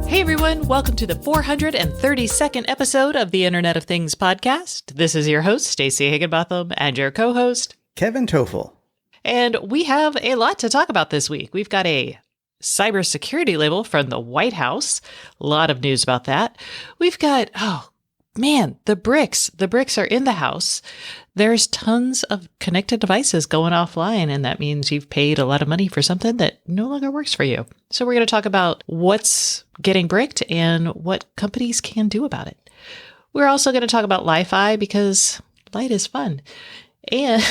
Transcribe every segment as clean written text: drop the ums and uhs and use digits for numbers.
Hey everyone, welcome to the 432nd episode of the Internet of Things podcast. This is your host, Stacey Higginbotham, and your co-host, Kevin Toffel. And we have a lot to talk about this week. We've got a cybersecurity label from the White House. A lot of news about that. We've got, the bricks. The bricks are in the house. There's tons of connected devices going offline, and that means you've paid a lot of money for something that no longer works for you. So we're going to talk about what's getting bricked and what companies can do about it. We're also going to talk about Li-Fi because light is fun. And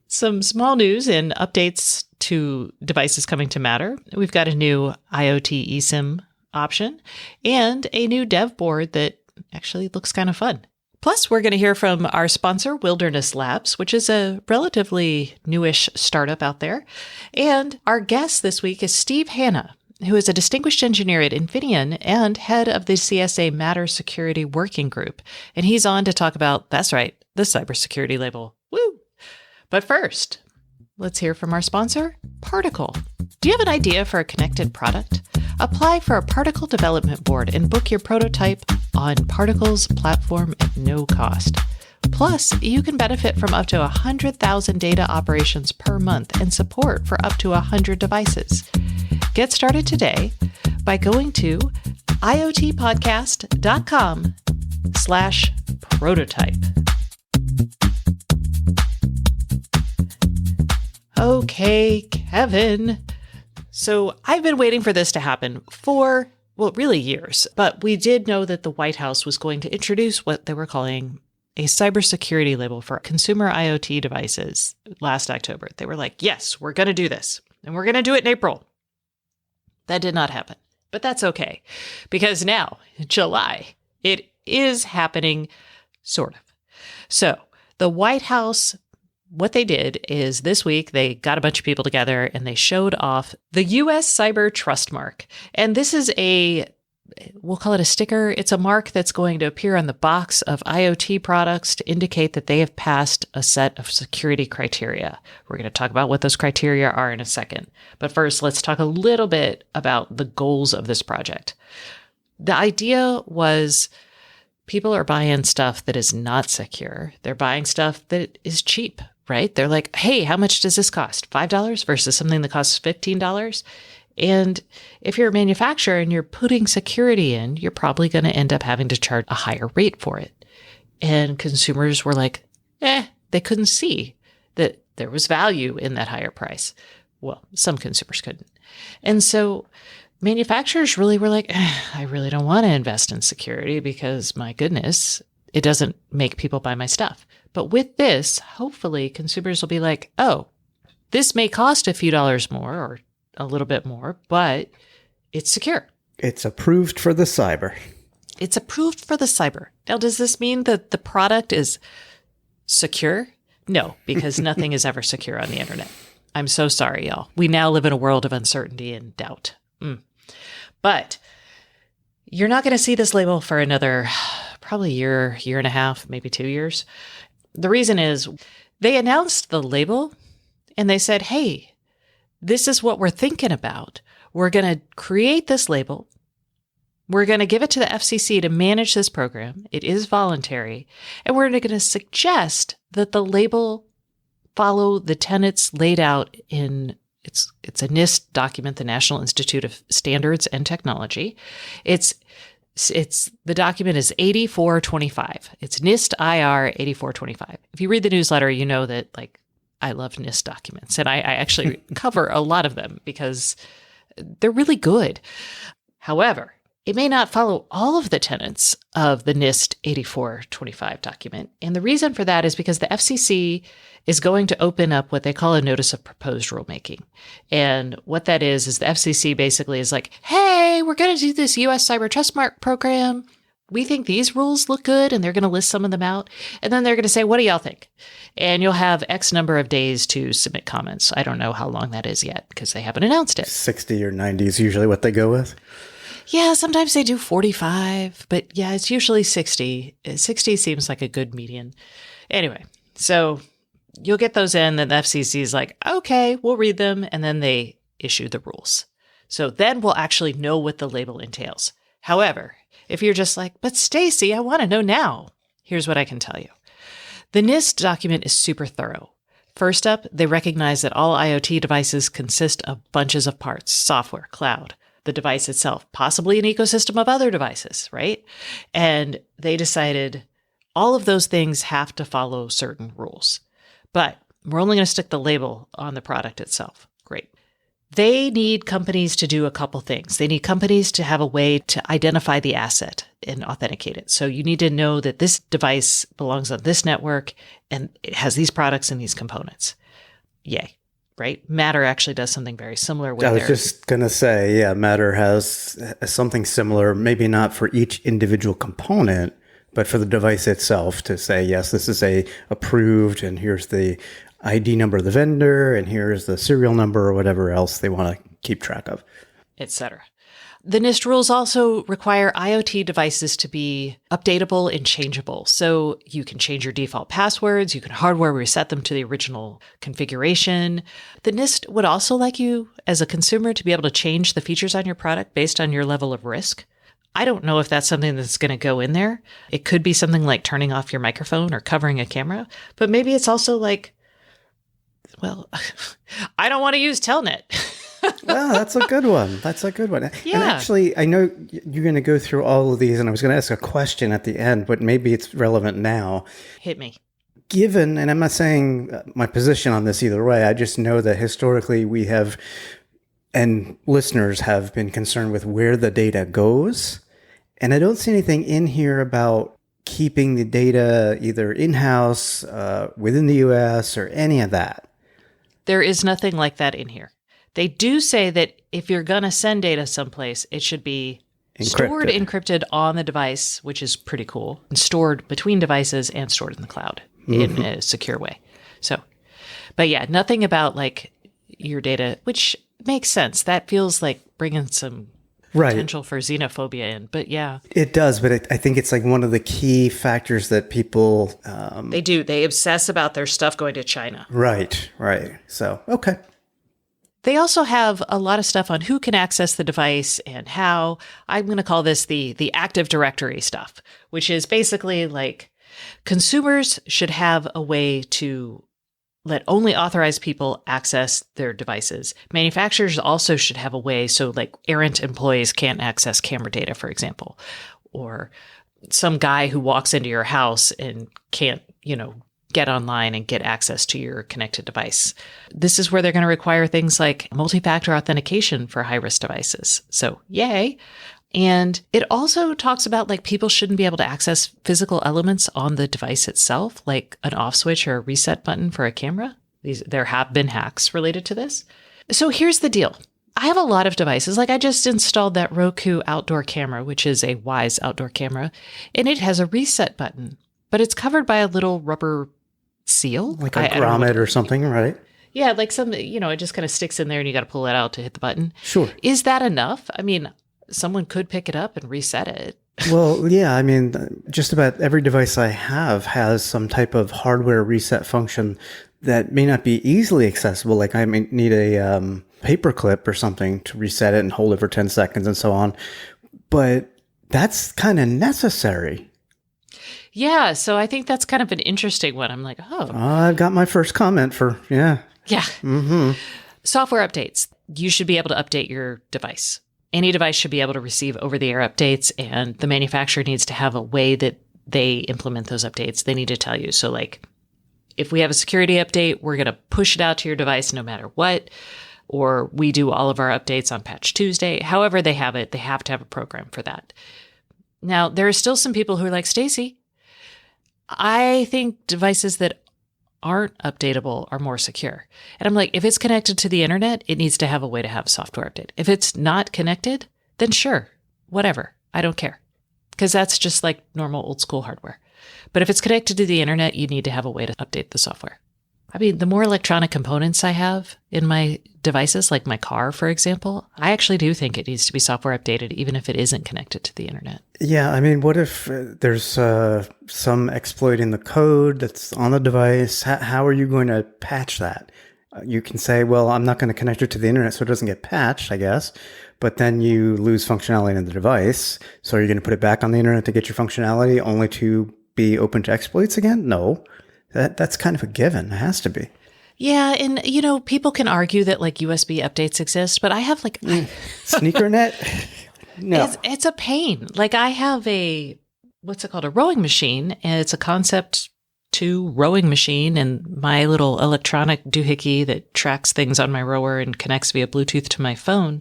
some small news and updates to devices coming to Matter. We've got a new IoT eSIM option and a new dev board that actually looks kind of fun. Plus, we're going to hear from our sponsor, Wilderness Labs, which is a relatively newish startup out there. And our guest this week is Steve Hanna, who is a distinguished engineer at Infineon and head of the CSA Matter Security Working Group. And he's on to talk about, that's right, the cybersecurity label. Woo! But first, let's hear from our sponsor, Particle. Do you have an idea for a connected product? Apply for a Particle development board and book your prototype on Particle's platform at no cost. Plus, you can benefit from up to 100,000 data operations per month and support for up to 100 devices. Get started today by going to iotpodcast.com/prototype. Okay, Kevin. So I've been waiting for this to happen for, really years, but we did know that the White House was going to introduce what they were calling a cybersecurity label for consumer IoT devices last October. They were like, yes, we're going to do this, and we're going to do it in April. That did not happen, but that's okay, because now, in July, it is happening, sort of. So the White House, what they did is this week, they got a bunch of people together and they showed off the U.S. Cyber Trust Mark. And this is we'll call it a sticker. It's a mark that's going to appear on the box of IoT products to indicate that they have passed a set of security criteria. We're going to talk about what those criteria are in a second. But first, let's talk a little bit about the goals of this project. The idea was people are buying stuff that is not secure. They're buying stuff that is cheap, right? They're like, hey, how much does this cost? $5 versus something that costs $15? And if you're a manufacturer and you're putting security in, you're probably going to end up having to charge a higher rate for it. And consumers were like, they couldn't see that there was value in that higher price. Well, some consumers couldn't. And so manufacturers really were like, I really don't want to invest in security because, my goodness, it doesn't make people buy my stuff. But with this, hopefully consumers will be like, oh, this may cost a few dollars more or a little bit more, but it's secure. It's approved for the cyber. It's approved for the cyber. Now, does this mean that the product is secure? No, because nothing is ever secure on the internet. I'm so sorry, y'all. We now live in a world of uncertainty and doubt. But you're not going to see this label for another probably year and a half, maybe 2 years. The reason is they announced the label and they said, hey, this is what we're thinking about. We're going to create this label. We're going to give it to the FCC to manage this program. It is voluntary. And we're going to suggest that the label follow the tenets laid out in It's a NIST document, the National Institute of Standards and Technology. The document is 8425. It's NIST IR 8425. If you read the newsletter, you know that I love NIST documents, and I actually cover a lot of them because they're really good. However, it may not follow all of the tenets of the NIST 8425 document. And the reason for that is because the FCC is going to open up what they call a notice of proposed rulemaking. And what that is the FCC basically is like, hey, we're going to do this U.S. Cyber Trust Mark program. We think these rules look good, and they're going to list some of them out. And then they're going to say, what do y'all think? And you'll have X number of days to submit comments. I don't know how long that is yet because they haven't announced it. 60 or 90 is usually what they go with. Yeah, sometimes they do 45, but yeah, it's usually 60. 60 seems like a good median. Anyway, so you'll get those in, then the FCC is like, okay, we'll read them, and then they issue the rules. So then we'll actually know what the label entails. However, if you're just like, but Stacy, I want to know now, here's what I can tell you. The NIST document is super thorough. First up, they recognize that all IoT devices consist of bunches of parts, software, cloud, the device itself, possibly an ecosystem of other devices, right? And they decided all of those things have to follow certain rules. But we're only going to stick the label on the product itself. Great. They need companies to do a couple things. They need companies to have a way to identify the asset and authenticate it. So you need to know that this device belongs on this network and it has these products and these components. Yay, right? Matter actually does something very similar with I was just going to say, yeah, Matter has something similar, maybe not for each individual component, but for the device itself to say, yes, this is a approved, and here's the ID number of the vendor, and here's the serial number or whatever else they want to keep track of, etc. The NIST rules also require IoT devices to be updatable and changeable. So you can change your default passwords, you can hardware reset them to the original configuration. The NIST would also like you as a consumer to be able to change the features on your product based on your level of risk. I don't know if that's something that's going to go in there. It could be something like turning off your microphone or covering a camera, but maybe it's also like, well, I don't want to use Telnet. Well, that's a good one. That's a good one. Yeah. And actually, I know you're going to go through all of these, and I was going to ask a question at the end, but maybe it's relevant now. Hit me. Given, and I'm not saying my position on this either way, I just know that historically we have, and listeners have been concerned with where the data goes. And I don't see anything in here about keeping the data either in-house, within the US, or any of that. There is nothing like that in here. They do say that if you're going to send data someplace, it should be stored encrypted on the device, which is pretty cool, and stored between devices and stored in the cloud in a secure way. So, but yeah, nothing about like your data, which makes sense. That feels like bringing some potential for xenophobia in. But yeah. It does, but I think it's like one of the key factors that people... they do. They obsess about their stuff going to China. Right. So, okay. They also have a lot of stuff on who can access the device and how. I'm going to call this the Active Directory stuff, which is basically like consumers should have a way to let only authorized people access their devices. Manufacturers also should have a way so like errant employees can't access camera data, for example, or some guy who walks into your house and can't, get online and get access to your connected device. This is where they're going to require things like multi-factor authentication for high-risk devices. So yay. And it also talks about like people shouldn't be able to access physical elements on the device itself, like an off switch or a reset button for a camera. There have been hacks related to this. So here's the deal. I have a lot of devices. Like I just installed that Roku outdoor camera, which is a Wyze outdoor camera, and it has a reset button, but it's covered by a little rubber seal. Like a grommet or something, right? Yeah, like some, it just kind of sticks in there and you got to pull it out to hit the button. Sure. Is that enough? I mean, someone could pick it up and reset it. Well, yeah, I mean, just about every device I have has some type of hardware reset function that may not be easily accessible. Like I may need a paper clip or something to reset it and hold it for 10 seconds and so on. But that's kind of necessary. Yeah, so I think that's kind of an interesting one. I'm like, I've got my first comment Yeah. Mm-hmm. Software updates. You should be able to update your device. Any device should be able to receive over-the-air updates, and the manufacturer needs to have a way that they implement those updates. They need to tell you. So like, if we have a security update, we're going to push it out to your device no matter what, or we do all of our updates on Patch Tuesday. However they have it, they have to have a program for that. Now, there are still some people who are like, Stacy, I think devices that aren't updatable are more secure. And I'm like, if it's connected to the internet, it needs to have a way to have a software update. If it's not connected, then sure, whatever. I don't care. Because that's just like normal old school hardware. But if it's connected to the internet, you need to have a way to update the software. I mean, the more electronic components I have in my devices, like my car, for example, I actually do think it needs to be software updated, even if it isn't connected to the internet. Yeah, I mean, what if there's some exploit in the code that's on the device? How are you going to patch that? You can say, well, I'm not going to connect it to the internet so it doesn't get patched, I guess. But then you lose functionality in the device. So are you going to put it back on the internet to get your functionality only to be open to exploits again? No. That's kind of a given. It has to be. Yeah. And, people can argue that like USB updates exist, but I have like SneakerNet? No. It's a pain. Like I have what's it called? A rowing machine. And it's a Concept 2 rowing machine, and my little electronic doohickey that tracks things on my rower and connects via Bluetooth to my phone.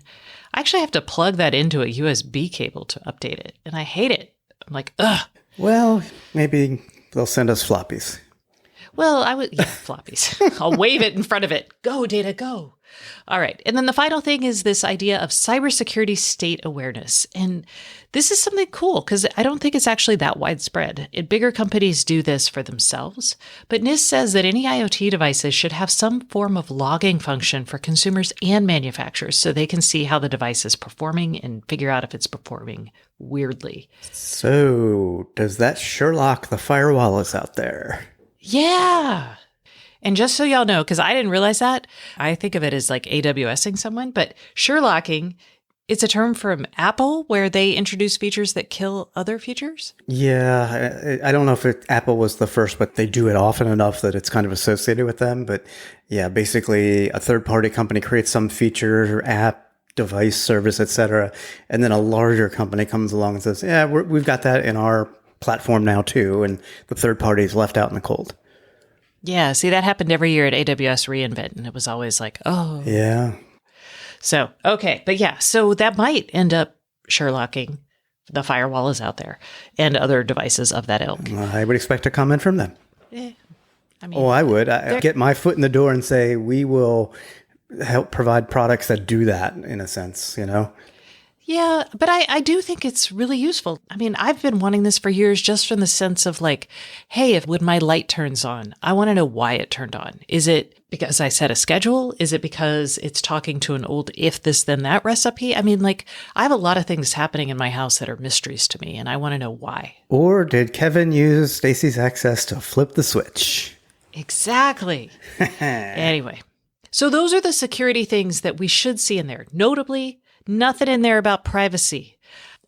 I actually have to plug that into a USB cable to update it. And I hate it. I'm like, ugh. Well, maybe they'll send us floppies. Well, floppies. I'll wave it in front of it. Go, data, go. All right. And then the final thing is this idea of cybersecurity state awareness. And this is something cool because I don't think it's actually that widespread. Bigger companies do this for themselves, but NIST says that any IoT devices should have some form of logging function for consumers and manufacturers so they can see how the device is performing and figure out if it's performing weirdly. So does that Sherlock the firewall is out there? Yeah. And just so y'all know, because I didn't realize that, I think of it as like AWSing someone, but Sherlocking, it's a term from Apple where they introduce features that kill other features. Yeah, I don't know if Apple was the first, but they do it often enough that it's kind of associated with them. But yeah, basically a third-party company creates some feature, app, device, service, etc., and then a larger company comes along and says, yeah, we've got that in our platform now too, and the third party is left out in the cold. Yeah, see, that happened every year at AWS reInvent, and it was always like, oh. Yeah. So, okay. But yeah, so that might end up Sherlocking. The firewall is out there and other devices of that ilk. I would expect a comment from them. I mean, I would. I'd get my foot in the door and say, we will help provide products that do that in a sense, Yeah, but I do think it's really useful. I mean, I've been wanting this for years just from the sense of like, hey, when my light turns on, I want to know why it turned on. Is it because I set a schedule? Is it because it's talking to an old if this then that recipe? I mean, like, I have a lot of things happening in my house that are mysteries to me, and I want to know why. Or did Kevin use Stacy's access to flip the switch? Exactly. Anyway, so those are the security things that we should see in there. Notably, nothing in there about privacy.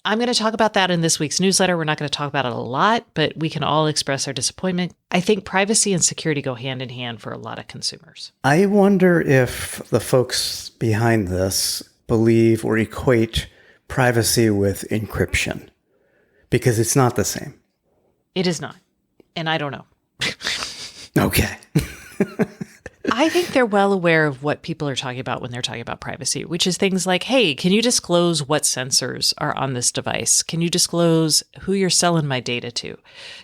I'm going to talk about that in this week's newsletter. We're not going to talk about it a lot, but we can all express our disappointment. I think privacy and security go hand in hand for a lot of consumers. I wonder if the folks behind this believe or equate privacy with encryption, because it's not the same. It is not. And I don't know. Okay. I think they're well aware of what people are talking about when they're talking about privacy, which is things like, hey, can you disclose what sensors are on this device? Can you disclose who you're selling my data to?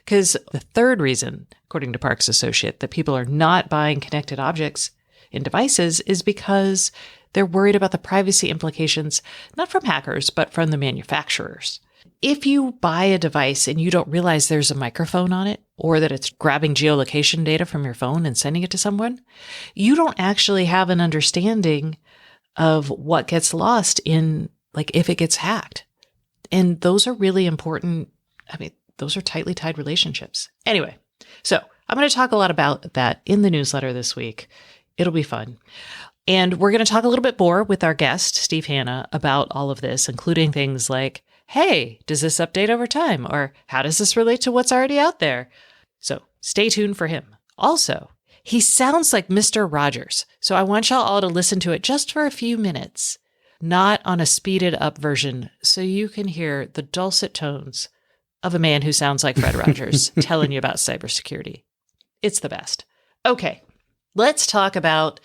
Because the third reason, according to Parks Associate, that people are not buying connected objects in devices is because they're worried about the privacy implications, not from hackers, but from the manufacturers. If you buy a device and you don't realize there's a microphone on it or that it's grabbing geolocation data from your phone and sending it to someone, you don't actually have an understanding of what gets lost in, like, if it gets hacked. And those are really important. I mean, those are tightly tied relationships. Anyway, so I'm going to talk a lot about that in the newsletter this week. It'll be fun. And we're going to talk a little bit more with our guest, Steve Hanna, about all of this, including things like, hey, does this update over time? Or how does this relate to what's already out there? So stay tuned for him. Also, he sounds like Mr. Rogers. So I want y'all all to listen to it just for a few minutes, not on a speeded up version, so you can hear the dulcet tones of a man who sounds like Fred Rogers telling you about cybersecurity. It's the best. Okay, let's talk about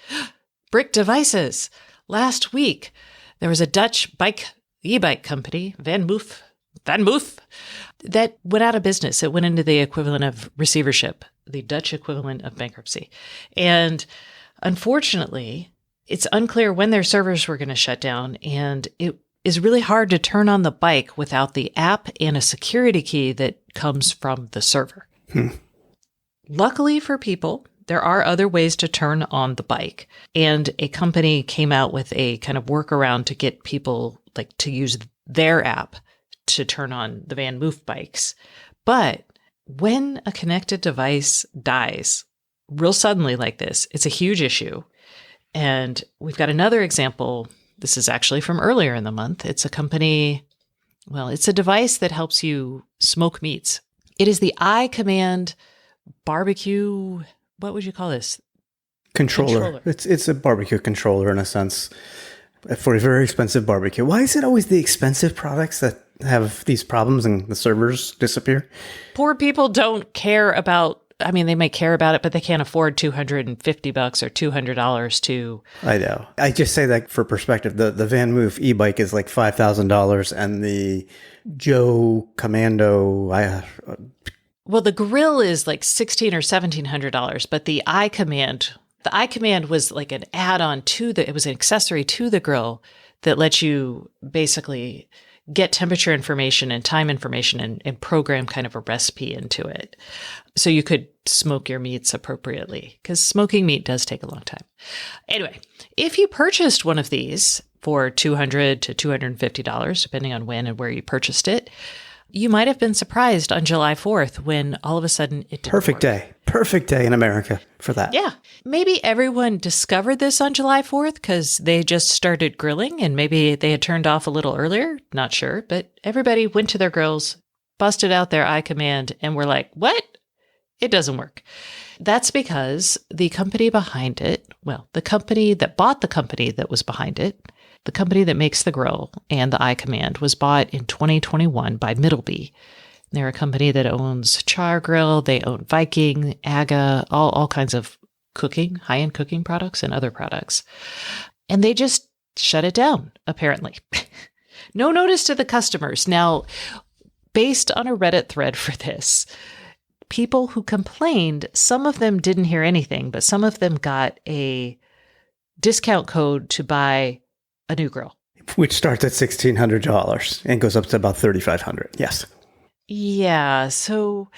brick devices. Last week, there was a Dutch e-bike company, Van Moof, that went out of business. It went into the equivalent of receivership, the Dutch equivalent of bankruptcy. And unfortunately, it's unclear when their servers were going to shut down. And it is really hard to turn on the bike without the app and a security key that comes from the server. Luckily for people, There are other ways to turn on the bike. And a company came out with a kind of workaround to get people like to use their app to turn on the Van Moof bikes. But when a connected device dies real suddenly like this, it's a huge issue. And we've got another example. This is actually from earlier in the month. It's a company, well, it's a device that helps you smoke meats. It is the iCommand barbecue. What would you call this? Controller. It's a barbecue controller in a sense for a very expensive barbecue. Why is it always the expensive products that have these problems and the servers disappear? Poor people don't care about, I mean, they may care about it, but they can't afford $250 or $200 to. I know. I just say that for perspective. The Van Moof e-bike is like $5,000 and the Joe Commando, well, the grill is like $1,600 or $1,700, but the iCommand was like an add-on it was an accessory to the grill that lets you basically get temperature information and time information and program kind of a recipe into it. So you could smoke your meats appropriately, because smoking meat does take a long time. Anyway, if you purchased one of these for $200 to $250, depending on when and where you purchased it, you might have been surprised on July 4th when all of a sudden it didn't Perfect day in America for that. Yeah. Maybe everyone discovered this on July 4th because they just started grilling and maybe they had turned off a little earlier. Not sure. But everybody went to their grills, busted out their iCommand, and were like, what? It doesn't work. That's because the company behind it, well, the company that bought the company that was behind it, the company that makes the grill and the iCommand, was bought in 2021 by Middleby. They're a company that owns Char Grill. They own Viking, Aga, all kinds of cooking, high-end cooking products and other products. And they just shut it down, apparently. No notice to the customers. Now, based on a Reddit thread for this, people who complained, some of them didn't hear anything, but some of them got a discount code to buy a new grill, which starts at $1,600 and goes up to about $3,500. Yes. Yeah. So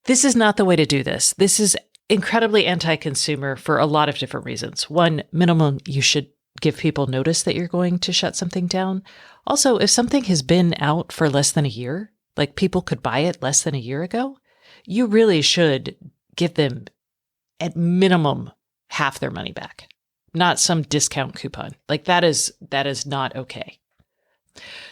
this is not the way to do this. This is incredibly anti-consumer for a lot of different reasons. One, minimum, you should give people notice that you're going to shut something down. Also, if something has been out for less than a year, like people could buy it less than a year ago, you really should give them at minimum half their money back. Not some discount coupon. Like that is not okay.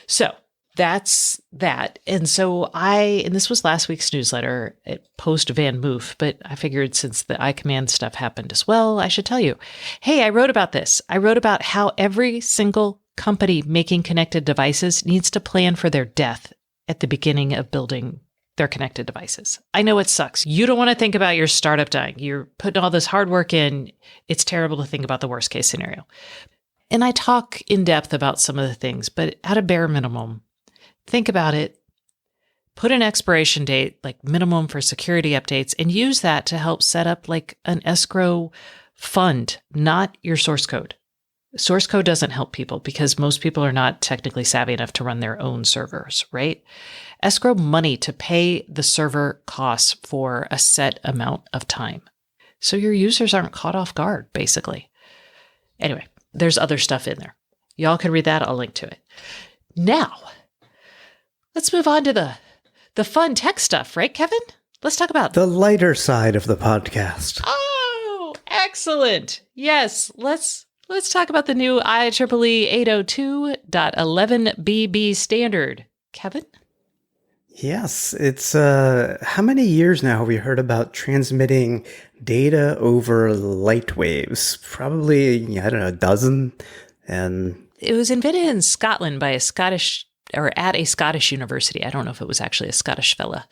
So that's that. And so and this was last week's newsletter, post Van Moof, but I figured since the iCommand stuff happened as well, I should tell you, hey, I wrote about this. I wrote about how every single company making connected devices needs to plan for their death at the beginning of building their connected devices. I know it sucks. You don't want to think about your startup dying. You're putting all this hard work in. It's terrible to think about the worst case scenario. And I talk in depth about some of the things, but at a bare minimum, think about it, put an expiration date, like minimum for security updates, and use that to help set up like an escrow fund, not your source code. Source code doesn't help people because most people are not technically savvy enough to run their own servers, right? Escrow money to pay the server costs for a set amount of time. So your users aren't caught off guard, basically. Anyway, there's other stuff in there. Y'all can read that. I'll link to it. Now, let's move on to the fun tech stuff, right, Kevin? Let's talk about the lighter side of the podcast. Oh, excellent. Yes, let's talk about the new IEEE 802.11bb standard. Kevin? Yes, it's how many years now have we heard about transmitting data over light waves? Probably, I don't know, a dozen. And it was invented in Scotland by at a Scottish university. I don't know if it was actually a Scottish fella.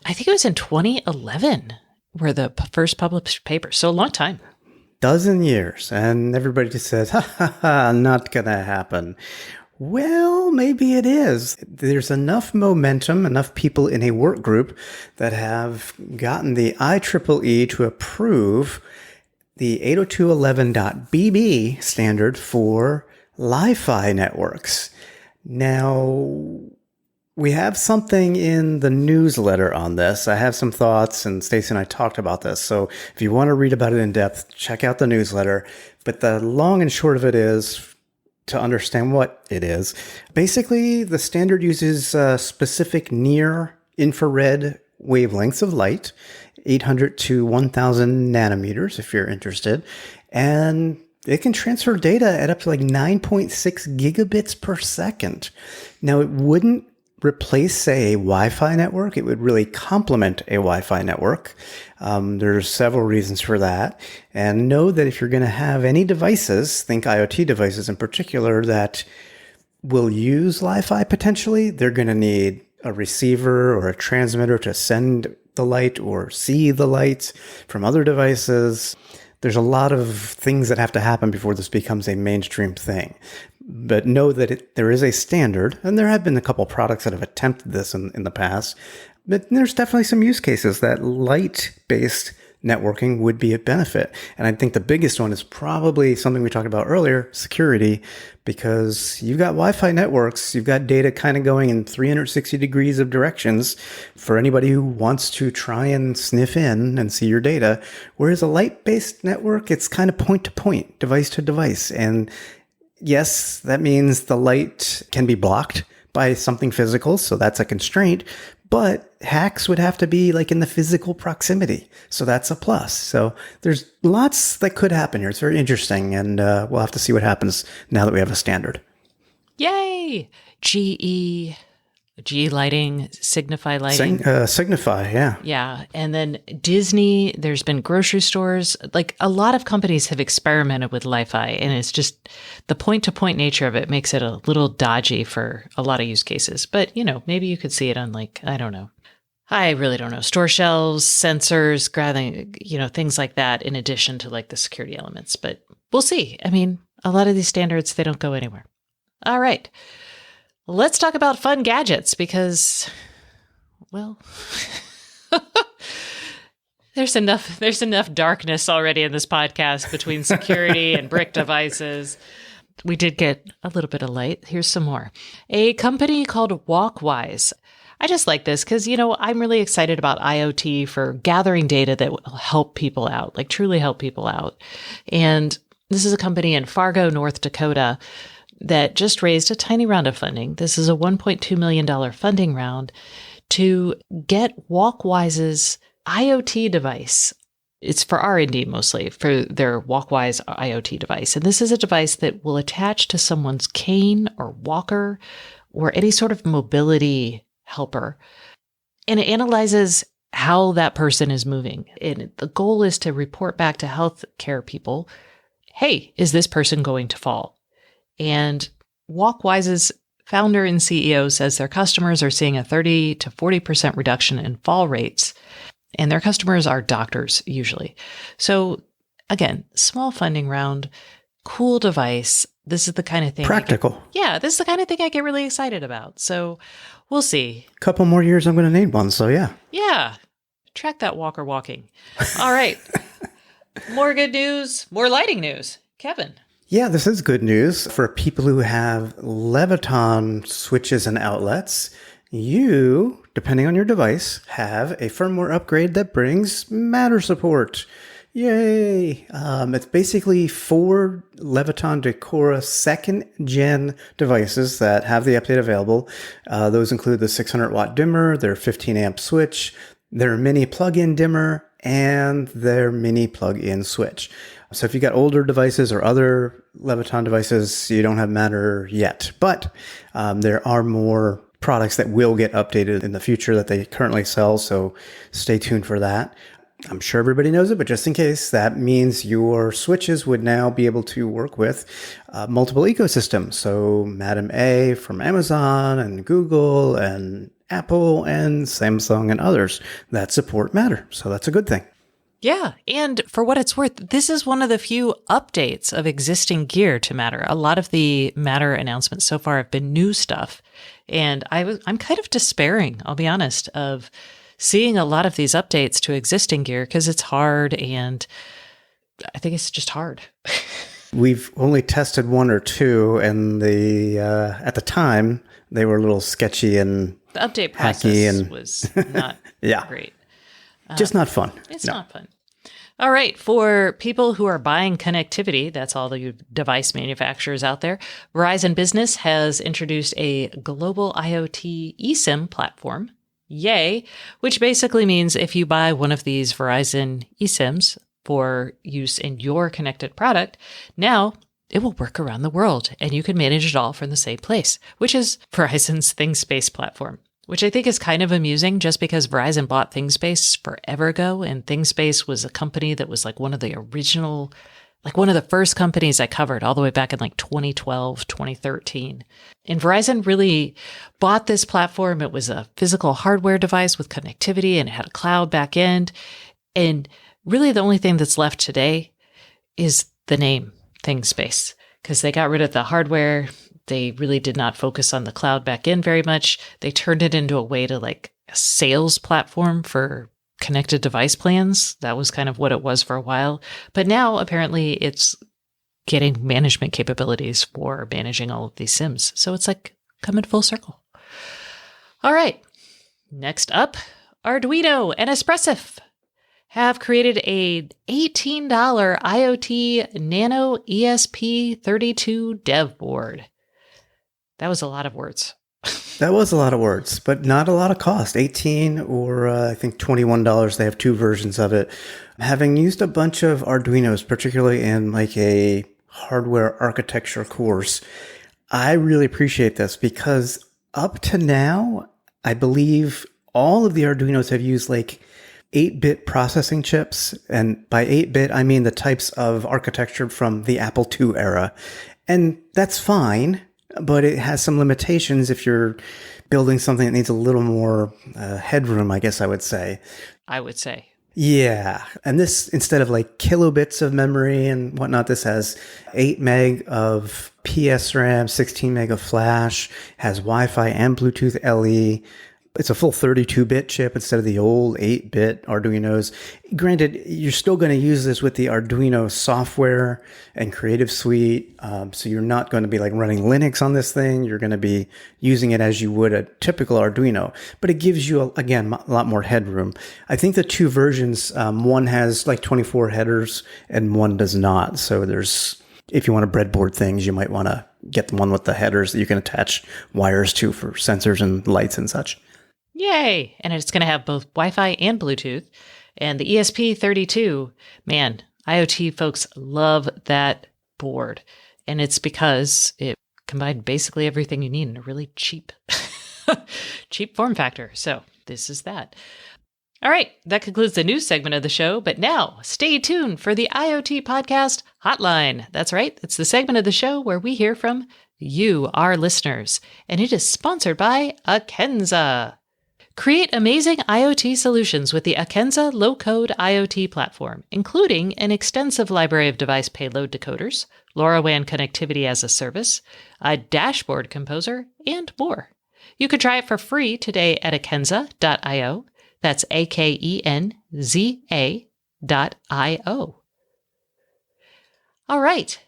I think it was in 2011 were the first published papers. So a long time. Dozen years. And everybody just says, not going to happen. Well, maybe it is. There's enough momentum, enough people in a work group that have gotten the IEEE to approve the 802.11.bb standard for Li-Fi networks. Now, We have something in the newsletter on this. I have some thoughts, and Stacey and I talked about this. So if you want to read about it in depth, check out the newsletter. But the long and short of it is, to understand what it is, basically the standard uses specific near infrared wavelengths of light, 800 to 1000 nanometers if you're interested. And it can transfer data at up to like 9.6 gigabits per second. Now, it wouldn't replace, say, a Wi-Fi network. It would really complement a Wi-Fi network. There's several reasons for that. And know that if you're going to have any devices, think IoT devices in particular, that will use Wi-Fi potentially, they're going to need a receiver or a transmitter to send the light or see the light from other devices. There's a lot of things that have to happen before this becomes a mainstream thing. But know that there is a standard, and there have been a couple products that have attempted this in the past. But there's definitely some use cases that light-based networking would be a benefit. And I think the biggest one is probably something we talked about earlier, security, because you've got Wi-Fi networks, you've got data kind of going in 360 degrees of directions for anybody who wants to try and sniff in and see your data. Whereas a light-based network, it's kind of point-to-point, device-to-device. And yes, that means the light can be blocked by something physical, so that's a constraint. But hacks would have to be like in the physical proximity. So that's a plus. So there's lots that could happen here. It's very interesting. And we'll have to see what happens now that we have a standard. Yay! GE Lighting, Signify Lighting. Signify, yeah. Yeah. And then Disney, there's been grocery stores. Like a lot of companies have experimented with Li-Fi, and it's just the point-to-point nature of it makes it a little dodgy for a lot of use cases. But, maybe you could see it on like, I don't know. I really don't know. Store shelves, sensors, grabbing, things like that in addition to like the security elements. But we'll see. I mean, a lot of these standards, they don't go anywhere. All right. Let's talk about fun gadgets because, well, there's enough darkness already in this podcast between security and brick devices. We did get a little bit of light. Here's some more. A company called Walkwise. I just like this because, I'm really excited about IoT for gathering data that will help people out, like truly help people out. And this is a company in Fargo, North Dakota, that just raised a tiny round of funding. This is a $1.2 million funding round to get Walkwise's IoT device. It's for R&D mostly, for their Walkwise IoT device. And this is a device that will attach to someone's cane or walker or any sort of mobility helper. And it analyzes how that person is moving. And the goal is to report back to healthcare people, hey, is this person going to fall? And Walkwise's founder and CEO says their customers are seeing a 30 to 40% reduction in fall rates. And their customers are doctors, usually. So again, small funding round, cool device. This is the kind of thing. Practical. This is the kind of thing I get really excited about. So we'll see. A couple more years, I'm going to need one. So yeah. Yeah. Track that walker walking. All right. More good news, more lighting news. Kevin. Yeah, this is good news for people who have Leviton switches and outlets. You, depending on your device, have a firmware upgrade that brings Matter support. Yay! It's basically 4 Leviton Decora 2nd gen devices that have the update available. Those include the 600 watt dimmer, their 15 amp switch, their mini plug-in dimmer, and their mini plug-in switch. So if you got older devices or other Leviton devices, you don't have Matter yet. But there are more products that will get updated in the future that they currently sell. So stay tuned for that. I'm sure everybody knows it, but just in case, that means your switches would now be able to work with multiple ecosystems. So Madam A from Amazon and Google and Apple and Samsung and others that support Matter. So that's a good thing. Yeah. And for what it's worth, this is one of the few updates of existing gear to Matter. A lot of the Matter announcements so far have been new stuff. And I'm kind of despairing, I'll be honest, of seeing a lot of these updates to existing gear because it's hard, and I think it's just hard. We've only tested one or two, and at the time they were a little sketchy and The update hacky process and was not yeah, great. just not fun. It's No. not fun. All right. For people who are buying connectivity, that's all the device manufacturers out there, Verizon Business has introduced a global IoT eSIM platform. Yay. Which basically means if you buy one of these Verizon eSIMs for use in your connected product, now it will work around the world and you can manage it all from the same place, which is Verizon's ThingSpace platform. Which I think is kind of amusing just because Verizon bought ThingSpace forever ago. And ThingSpace was a company that was like one of the original, like one of the first companies I covered all the way back in like 2012, 2013. And Verizon really bought this platform. It was a physical hardware device with connectivity and it had a cloud back end. And really the only thing that's left today is the name ThingSpace because they got rid of the hardware. They really did not focus on the cloud back end very much. They turned it into a way to like a sales platform for connected device plans. That was kind of what it was for a while. But now apparently it's getting management capabilities for managing all of these SIMs. So it's like coming full circle. All right. Next up, Arduino and Espressif have created a $18 IoT Nano ESP32 dev board. That was a lot of words. That was a lot of words, but not a lot of cost. 18 or I think $21. They have two versions of it. Having used a bunch of Arduinos, particularly in like a hardware architecture course, I really appreciate this because up to now, I believe all of the Arduinos have used like 8-bit processing chips. And by 8-bit, I mean the types of architecture from the Apple II era. And that's fine. But it has some limitations if you're building something that needs a little more headroom, I guess I would say. Yeah. And this, instead of like kilobits of memory and whatnot, this has 8 meg of PSRAM, 16 meg of flash, has Wi-Fi and Bluetooth LE. It's a full 32-bit chip instead of the old 8-bit Arduinos. Granted, you're still going to use this with the Arduino software and Creative Suite. So you're not going to be like running Linux on this thing. You're going to be using it as you would a typical Arduino. But it gives you, again, a lot more headroom. I think the two versions, one has like 24 headers and one does not. So if you want to breadboard things, you might want to get the one with the headers that you can attach wires to for sensors and lights and such. Yay! And it's going to have both Wi-Fi and Bluetooth. And the ESP32, man, IoT folks love that board. And it's because it combined basically everything you need in a really cheap, cheap form factor. So this is that. All right, that concludes the news segment of the show. But now, stay tuned for the IoT Podcast Hotline. That's right, it's the segment of the show where we hear from you, our listeners. And it is sponsored by Akenza. Create amazing IoT solutions with the Akenza low-code IoT platform, including an extensive library of device payload decoders, LoRaWAN connectivity as a service, a dashboard composer, and more. You can try it for free today at akenza.io. That's AKENZA.io. All right.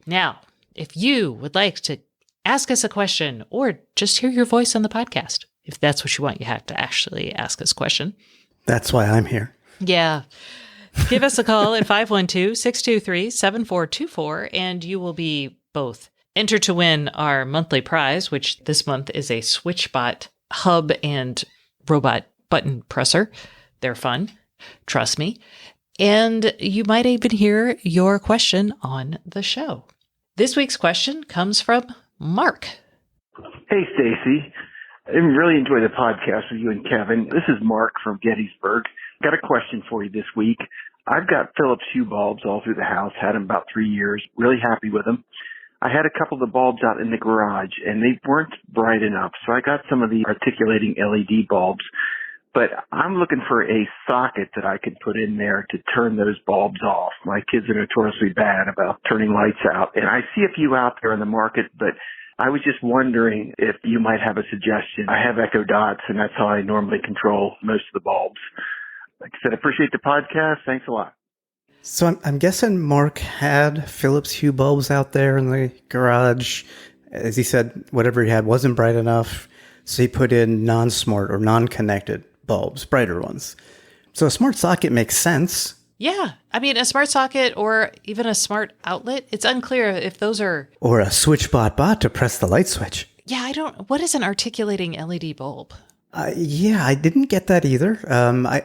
Now, if you would like to ask us a question or just hear your voice on the podcast, if that's what you want, you have to actually ask us a question. That's why I'm here. Yeah. Give us a call at 512-623-7424, and you will be both entered to win our monthly prize, which this month is a SwitchBot hub and robot button presser. They're fun. Trust me. And you might even hear your question on the show. This week's question comes from Mark. Hey, Stacy. I really enjoy the podcast with you and Kevin. This is Mark from Gettysburg. Got a question for you this week. I've got Philips Hue bulbs all through the house, had them about 3 years, really happy with them. I had a couple of the bulbs out in the garage, and they weren't bright enough, so I got some of the articulating LED bulbs. But I'm looking for a socket that I could put in there to turn those bulbs off. My kids are notoriously bad about turning lights out, and I see a few out there in the market, but I was just wondering if you might have a suggestion. I have Echo Dots, and that's how I normally control most of the bulbs. Like I said, appreciate the podcast. Thanks a lot. So I'm guessing Mark had Philips Hue bulbs out there in the garage. As he said, whatever he had wasn't bright enough. So he put in non-smart or non-connected bulbs, brighter ones. So a smart socket makes sense. Yeah. I mean, a smart socket or even a smart outlet, it's unclear if those are... Or a switch bot to press the light switch. Yeah, what is an articulating LED bulb? Yeah, I didn't get that either.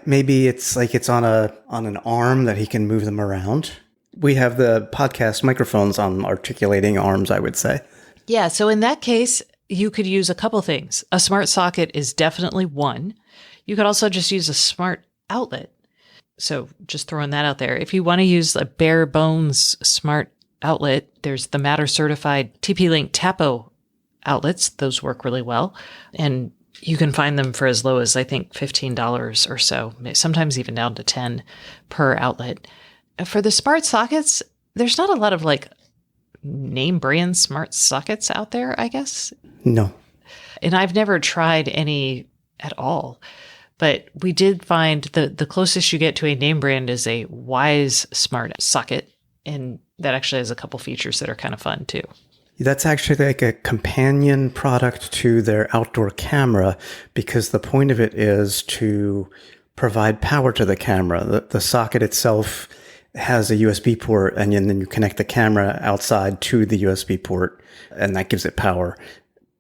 Maybe it's like it's on an arm that he can move them around. We have the podcast microphones on articulating arms, I would say. Yeah, so in that case, you could use a couple things. A smart socket is definitely one. You could also just use a smart outlet. So just throwing that out there. If you want to use a bare bones smart outlet, there's the Matter certified TP-Link Tapo outlets. Those work really well. And you can find them for as low as, I think, $15 or so, sometimes even down to $10 per outlet. For the smart sockets, there's not a lot of like name brand smart sockets out there, I guess. No. And I've never tried any at all. But we did find the closest you get to a name brand is a Wise smart socket. And that actually has a couple features that are kind of fun too. That's actually like a companion product to their outdoor camera, because the point of it is to provide power to the camera. The socket itself has a USB port, and then you connect the camera outside to the USB port, and that gives it power.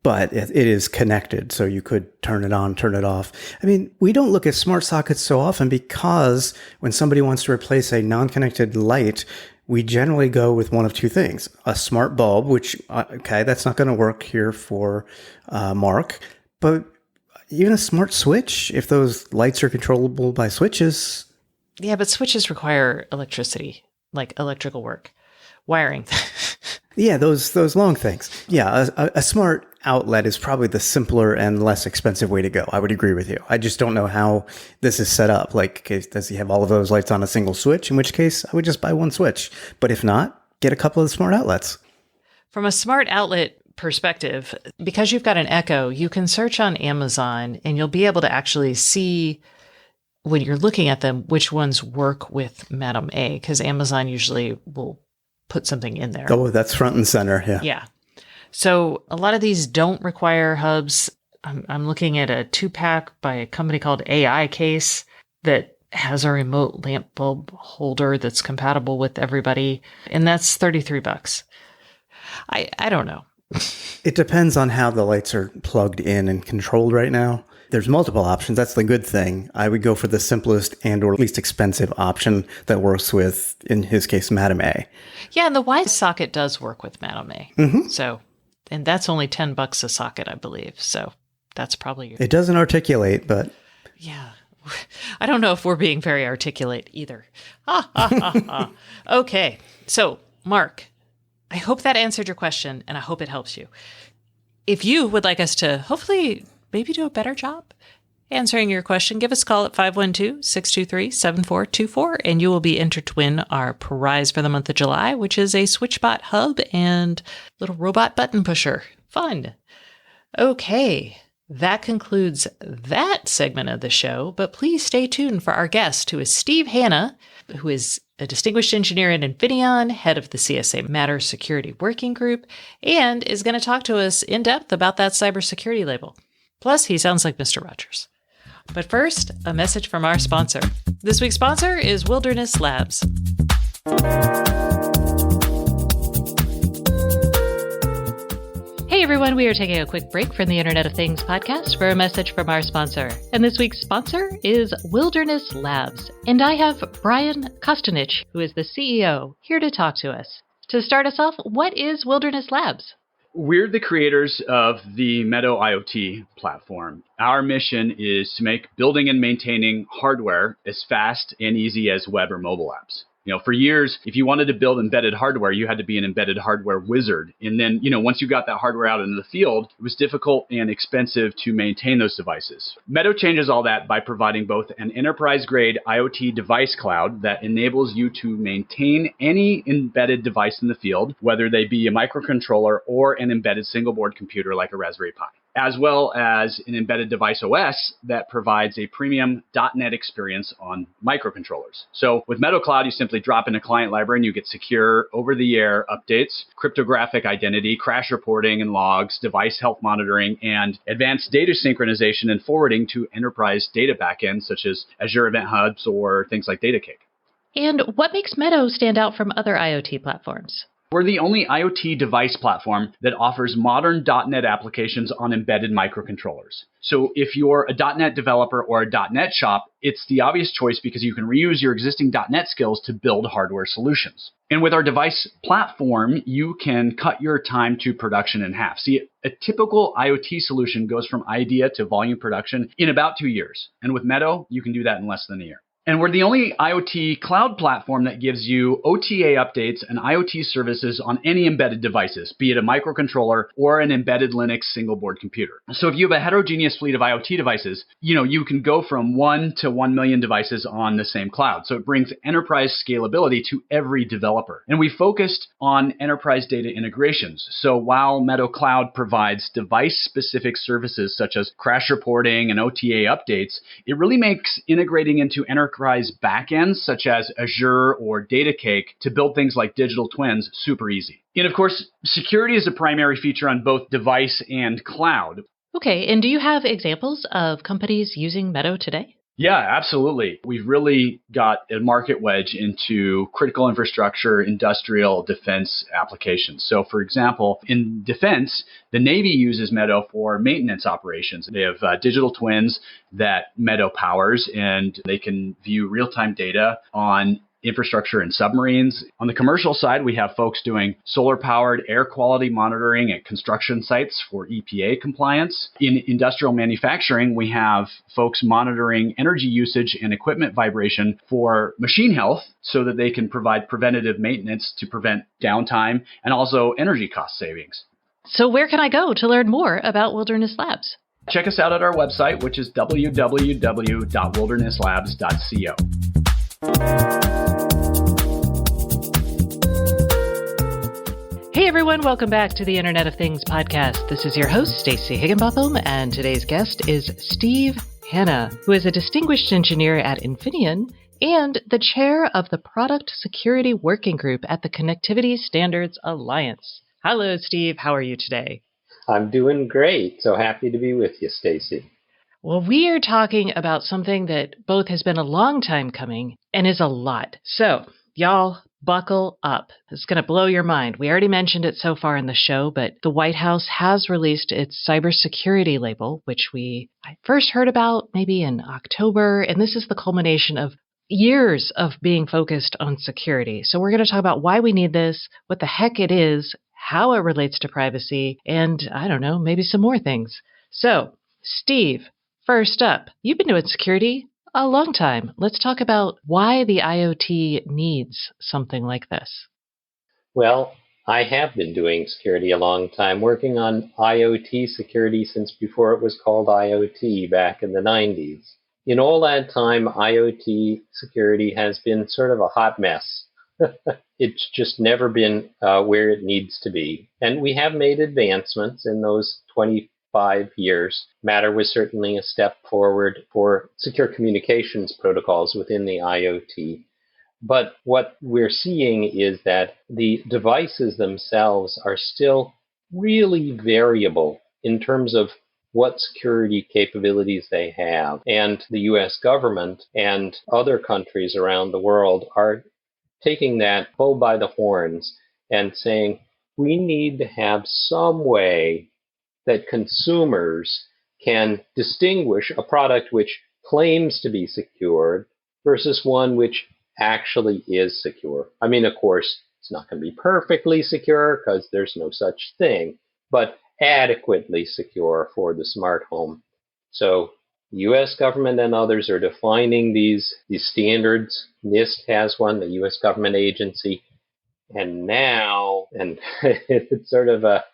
But it is connected, so you could turn it on, turn it off. I mean, we don't look at smart sockets so often because when somebody wants to replace a non-connected light, we generally go with one of two things. A smart bulb, which, okay, that's not going to work here for Mark. But even a smart switch, if those lights are controllable by switches. Yeah, but switches require electricity, like electrical work, wiring. Yeah, those long things. Yeah, a smart outlet is probably the simpler and less expensive way to go. I would agree with you. I just don't know how this is set up. Like, does he have all of those lights on a single switch? In which case, I would just buy one switch. But if not, get a couple of smart outlets. From a smart outlet perspective, because you've got an Echo, you can search on Amazon and you'll be able to actually see when you're looking at them, which ones work with Madam A, because Amazon usually will put something in there. Oh, that's front and center. Yeah. Yeah. So a lot of these don't require hubs. I'm looking at a 2-pack by a company called AI Case that has a remote lamp bulb holder that's compatible with everybody. And that's $33. I don't know. It depends on how the lights are plugged in and controlled right now. There's multiple options. That's the good thing. I would go for the simplest and or least expensive option that works with, in his case, Madam A. Yeah, and the Wise socket does work with Madam A. Mm-hmm. So, and that's only $10 a socket, I believe. So that's probably It doesn't articulate, but... Yeah. I don't know if we're being very articulate either. Okay. So, Mark, I hope that answered your question, and I hope it helps you. If you would like us to hopefully maybe do a better job answering your question, give us a call at 512-623-7424, and you will be entered to win our prize for the month of July, which is a SwitchBot hub and little robot button pusher. Fun. Okay. That concludes that segment of the show, but please stay tuned for our guest, who is Steve Hanna, who is a distinguished engineer at Infineon, head of the CSA Matter Security Working Group, and is going to talk to us in depth about that cybersecurity label. Plus, he sounds like Mr. Rogers. But first, a message from our sponsor. This week's sponsor is Wilderness Labs. Hey everyone, we are taking a quick break from the Internet of Things podcast for a message from our sponsor. And this week's sponsor is Wilderness Labs. And I have Brian Kostanich, who is the CEO, here to talk to us. To start us off, what is Wilderness Labs? We're the creators of the Meadow IoT platform. Our mission is to make building and maintaining hardware as fast and easy as web or mobile apps. You know, for years, if you wanted to build embedded hardware, you had to be an embedded hardware wizard. And then, once you got that hardware out into the field, it was difficult and expensive to maintain those devices. Meadow changes all that by providing both an enterprise-grade IoT device cloud that enables you to maintain any embedded device in the field, whether they be a microcontroller or an embedded single-board computer like a Raspberry Pi. as well as an embedded device OS that provides a premium .NET experience on microcontrollers. So with Meadow Cloud, you simply drop in a client library and you get secure over-the-air updates, cryptographic identity, crash reporting and logs, device health monitoring, and advanced data synchronization and forwarding to enterprise data backends such as Azure Event Hubs or things like DataCake. And what makes Meadow stand out from other IoT platforms? We're the only IoT device platform that offers modern .NET applications on embedded microcontrollers. So if you're a .NET developer or a .NET shop, it's the obvious choice because you can reuse your existing .NET skills to build hardware solutions. And with our device platform, you can cut your time to production in half. See, a typical IoT solution goes from idea to volume production in about 2 years. And with Meadow, you can do that in less than a year. And we're the only IoT cloud platform that gives you OTA updates and IoT services on any embedded devices, be it a microcontroller or an embedded Linux single board computer. So if you have a heterogeneous fleet of IoT devices, you can go from 1 to 1 million devices on the same cloud. So it brings enterprise scalability to every developer. And we focused on enterprise data integrations. So while Meadow Cloud provides device-specific services such as crash reporting and OTA updates, it really makes integrating into enterprise backends such as Azure or DataCake to build things like digital twins super easy. And of course, security is a primary feature on both device and cloud. Okay, and do you have examples of companies using Meadow today? Yeah, absolutely. We've really got a market wedge into critical infrastructure, industrial defense applications. So for example, in defense, the Navy uses Meadow for maintenance operations. They have digital twins that Meadow powers, and they can view real-time data on infrastructure and submarines. On the commercial side, we have folks doing solar-powered air quality monitoring at construction sites for EPA compliance. In industrial manufacturing, we have folks monitoring energy usage and equipment vibration for machine health so that they can provide preventative maintenance to prevent downtime and also energy cost savings. So where can I go to learn more about Wilderness Labs? Check us out at our website, which is www.wildernesslabs.co. Hey everyone, welcome back to the Internet of Things podcast. This is your host, Stacey Higginbotham, and today's guest is Steve Hanna, who is a distinguished engineer at Infineon and the chair of the Product Security Working Group at the Connectivity Standards Alliance. Hello, Steve. How are you today? I'm doing great. So happy to be with you, Stacey. Well, we are talking about something that both has been a long time coming and is a lot. So, y'all, buckle up. It's going to blow your mind. We already mentioned it so far in the show, but the White House has released its cybersecurity label, which I first heard about maybe in October, and this is the culmination of years of being focused on security. So we're going to talk about why we need this, what the heck it is, how it relates to privacy, and I don't know, maybe some more things. So, Steve, first up, you've been doing security a long time. Let's talk about why the IoT needs something like this. Well, I have been doing security a long time, working on IoT security since before it was called IoT back in the 90s. In all that time, IoT security has been sort of a hot mess. It's just never been where it needs to be. And we have made advancements in those 25 years. Matter was certainly a step forward for secure communications protocols within the IoT. But what we're seeing is that the devices themselves are still really variable in terms of what security capabilities they have. And the US government and other countries around the world are taking that bull by the horns and saying, we need to have some way that consumers can distinguish a product which claims to be secured versus one which actually is secure. I mean, of course, it's not going to be perfectly secure because there's no such thing, but adequately secure for the smart home. So the U.S. government and others are defining these standards. NIST has one, the U.S. government agency. And now, and it's sort of a